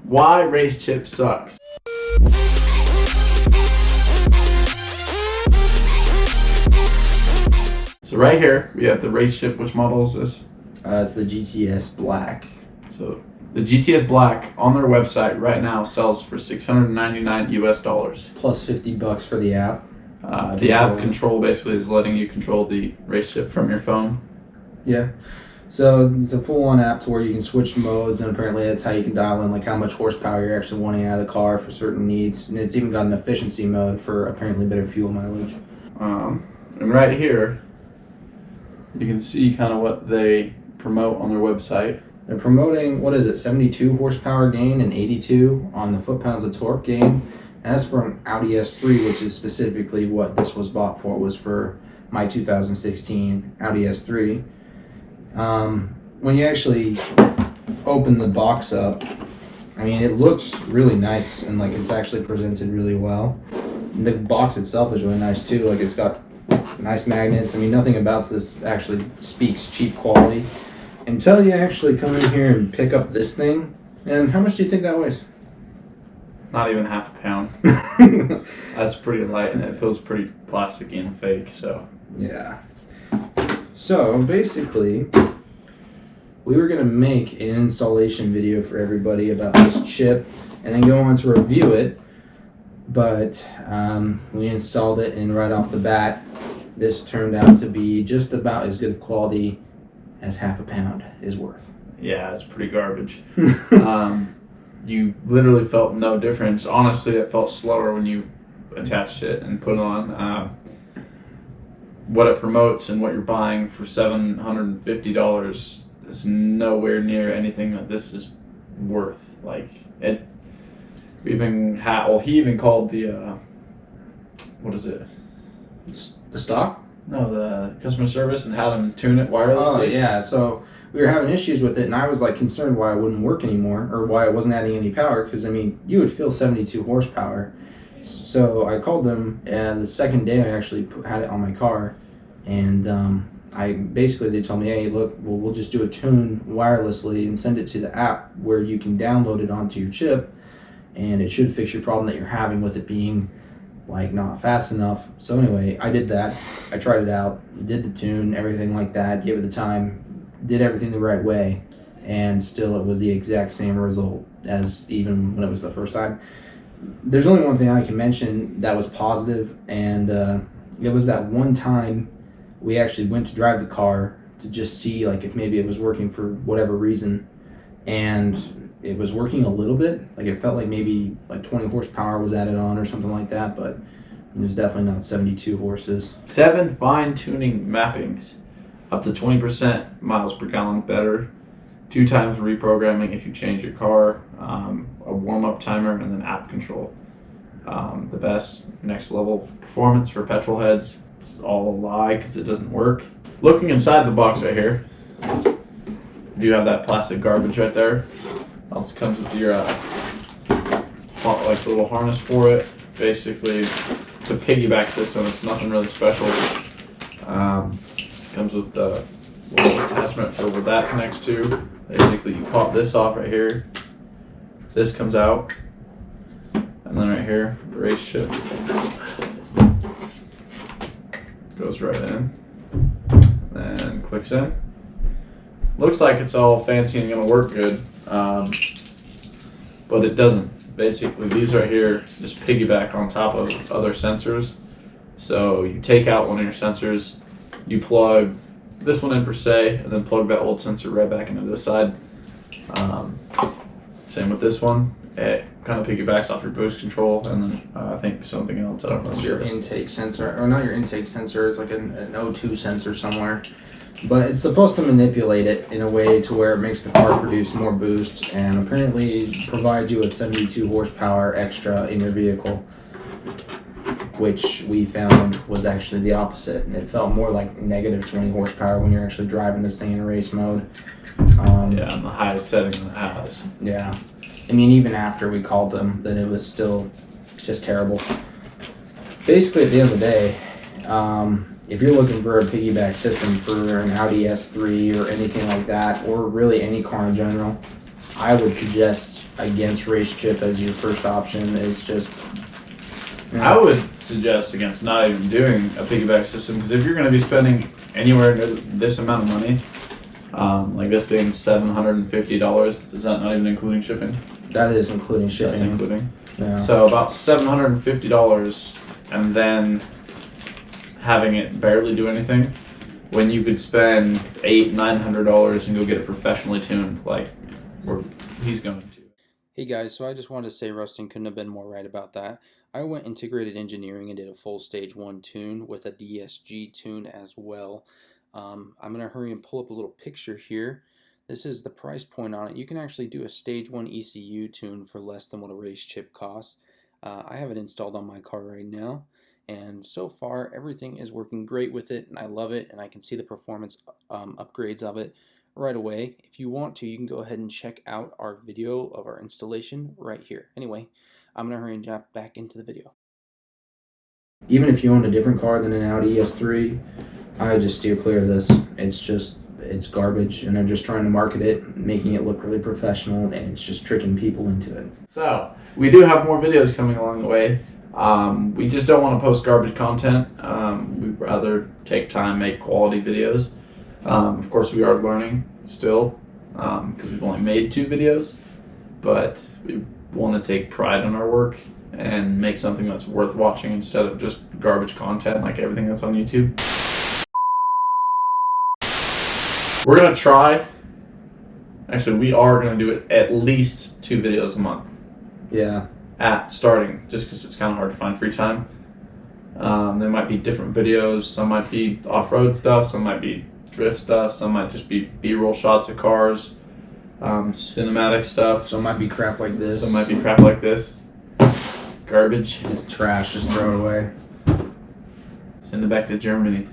Why RaceChip sucks. So right here, we have the RaceChip. Which model is this? It's the GTS Black. So the GTS Black on their website right now sells for $699 US. Plus $50 for the app. The app control basically is letting you control the RaceChip from your phone. Yeah. So it's a full-on app to where you can switch modes, and apparently that's how you can dial in like how much horsepower you're actually wanting out of the car for certain needs. And it's even got an efficiency mode for apparently better fuel mileage. And right here, you can see kind of what they promote on their website. They're promoting, what is it, 72 horsepower gain and 82 on the foot-pounds of torque gain. And that's for an Audi S3, which is specifically what this was bought for, was for my 2016 Audi S3. When you actually open the box up, I mean, it looks really nice and like it's actually presented really well. The box itself is really nice too. Like it's got nice magnets. I mean, nothing about this actually speaks cheap quality until you actually come in here and pick up this thing. And how much do you think that weighs? Not even half a pound. That's pretty light, and it feels pretty plasticky and fake. So yeah. So basically, we were gonna make an installation video for everybody about this chip, and then go on to review it. But we installed it, and right off the bat, this turned out to be just about as good of quality as half a pound is worth. Yeah, it's pretty garbage. You literally felt no difference. Honestly, it felt slower when you attached it and put it on. What it promotes and what you're buying for $750 is nowhere near anything that this is worth. Like it. We even had. Well, he even called the. What is it? The stock? No, the customer service, and had them tune it wirelessly. Oh yeah. So we were having issues with it, and I was like concerned why it wouldn't work anymore, or why it wasn't adding any power. Because I mean, you would feel 72 horsepower. So I called them, and the second day I actually had it on my car, and they told me, hey, look, we'll just do a tune wirelessly and send it to the app where you can download it onto your chip, and it should fix your problem that you're having with it being like not fast enough. So anyway, I did that. I tried it out, did the tune, everything like that, gave it the time, did everything the right way, and still it was the exact same result as even when it was the first time. There's only one thing I can mention that was positive, and it was that one time we actually went to drive the car to just see like if maybe it was working for whatever reason, and it was working a little bit. Like it felt like maybe like 20 horsepower was added on or something like that, but it was definitely not 72 horses. 7 fine-tuning mappings, up to 20% miles per gallon better, 2 times reprogramming if you change your car, a warm-up timer, and then app control. The best next level performance for petrol heads. It's all a lie because it doesn't work. Looking inside the box right here, you have that plastic garbage right there. Also comes with your like little harness for it. Basically, it's a piggyback system. It's nothing really special. Comes with the little attachment for where that connects to. Basically, you pop this off right here. This comes out, and then right here, the RaceChip goes right in, and clicks in. Looks like it's all fancy and gonna work good, but it doesn't. Basically, these right here just piggyback on top of other sensors. So you take out one of your sensors, you plug this one in per se, and then plug that old sensor right back into this side. Same with this one. It kind of piggybacks off your boost control, and then I think something else. I don't know. Your intake sensor, or not your intake sensor, it's like an O2 sensor somewhere. But it's supposed to manipulate it in a way to where it makes the car produce more boost, and apparently provide you with 72 horsepower extra in your vehicle, which we found was actually the opposite. It felt more like negative 20 horsepower when you're actually driving this thing in race mode. Yeah, on the highest setting that it has. Yeah. I mean, even after we called them, then it was still just terrible. Basically, at the end of the day, if you're looking for a piggyback system for an Audi S3 or anything like that, or really any car in general, I would suggest against RaceChip as your first option. Is just I would suggest against not even doing a piggyback system, because if you're going to be spending anywhere near this amount of money, like this being $750, is that not even including shipping? that is including shipping. That's including. Yeah. So about $750, and then having it barely do anything, when you could spend $800-900 and go get it professionally tuned, like where he's going to. Hey guys, so I just wanted to say Rustin couldn't have been more right about that. I went integrated engineering and did a full stage 1 tune with a DSG tune as well. I'm going to hurry and pull up a little picture here. This is the price point on it. You can actually do a stage 1 ECU tune for less than what a RaceChip costs. I have it installed on my car right now, and so far everything is working great with it, and I love it, and I can see the performance upgrades of it right away. If you want to, you can go ahead and check out our video of our installation right here. Anyway, I'm going to hurry and jump back into the video. Even if you owned a different car than an Audi S3, I would just steer clear of this. It's garbage, and they're just trying to market it, making it look really professional, and it's just tricking people into it. So we do have more videos coming along the way. We just don't want to post garbage content. We'd rather take time, make quality videos. Of course, we are learning still, because we've only made 2 videos, but we want to take pride in our work and make something that's worth watching instead of just garbage content like everything that's on YouTube. We're going to try, actually we are going to do it at least 2 videos a month. Yeah. At starting, just because it's kind of hard to find free time. There might be different videos, some might be off-road stuff, some might be drift stuff, some might just be B-roll shots of cars, cinematic stuff. So it might be crap like this. Some might be crap like this. Garbage. It's trash, just throw it away. Send it back to Germany.